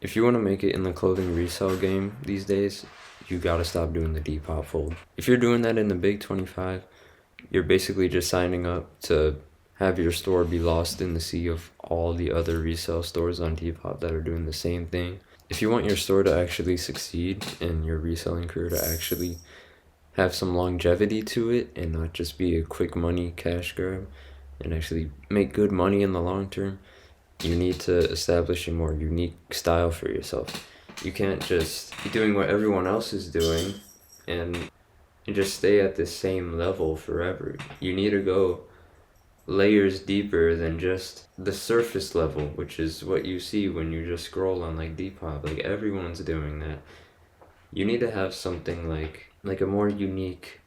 If you want to make it in the clothing resale game these days, you gotta stop doing the Depop Fold. If you're doing that in the Big 25, you're basically just signing up to have your store be lost in the sea of all the other resale stores on Depop that are doing the same thing. If you want your store to actually succeed and your reselling career to actually have some longevity to it and not just be a quick money cash grab and actually make good money in the long term, you need to establish a more unique style for yourself. You can't just be doing what everyone else is doing and just stay at the same level forever. You need to go layers deeper than just the surface level, which is what you see when you just scroll on like Depop. Like everyone's doing that. You need to have something like a more unique,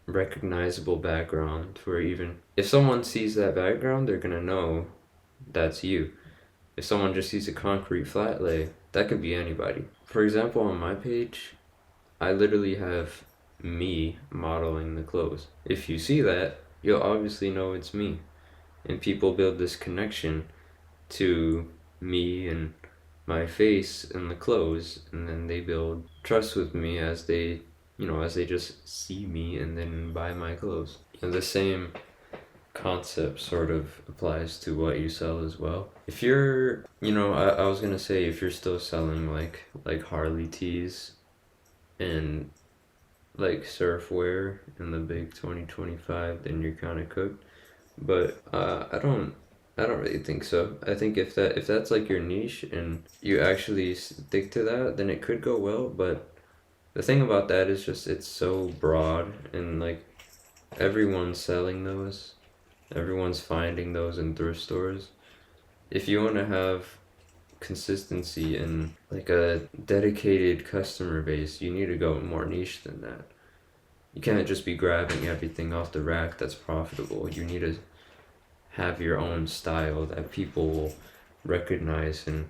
recognizable background where even if someone sees that background, they're gonna know that's you. If someone just sees a concrete flat lay, that could be anybody. For example, on my page, I literally have me modeling the clothes. If you see that, you'll obviously know it's me. And people build this connection to me and my face and the clothes, and then they build trust with me as they just see me and then buy my clothes. And the same concept sort of applies to what you sell as well. If you're, I was gonna say if you're still selling like Harley tees and like surf wear in the Big 2025, then you're kind of cooked. But I don't really think so. I think if that's like your niche and you actually stick to that, then it could go well. But the thing about that is just it's so broad and like everyone's selling those. Everyone's finding those in thrift stores. If you want to have consistency and like a dedicated customer base, you need to go more niche than that. You can't just be grabbing everything off the rack that's profitable. You need to have your own style that people will recognize and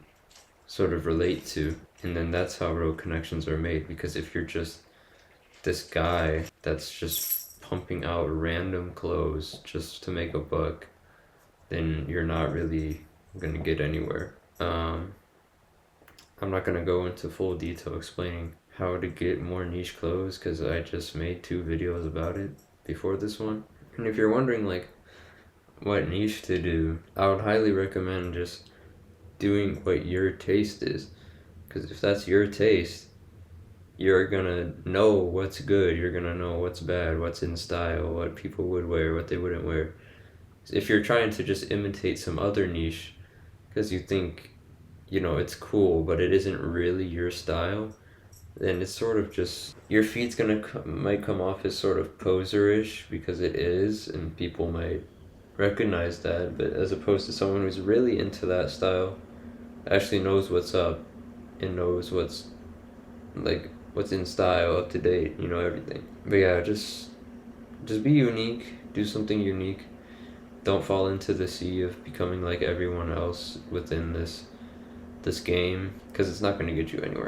sort of relate to. And then that's how real connections are made. Because if you're just this guy that's just pumping out random clothes just to make a buck, then you're not really gonna get anywhere. I'm not gonna go into full detail explaining how to get more niche clothes because I just made 2 videos about it before this one. And if you're wondering like what niche to do, I would highly recommend just doing what your taste is. Because if that's your taste, you're gonna know what's good, you're gonna know what's bad, what's in style, what people would wear, what they wouldn't wear. If you're trying to just imitate some other niche because you think, it's cool, but it isn't really your style, then it's sort of just, your feed's might come off as sort of poserish because it is, and people might recognize that, but as opposed to someone who's really into that style, actually knows what's up and knows what's in style, up to date, everything. But yeah, just be unique, do something unique. Don't fall into the sea of becoming like everyone else within this game, because it's not going to get you anywhere.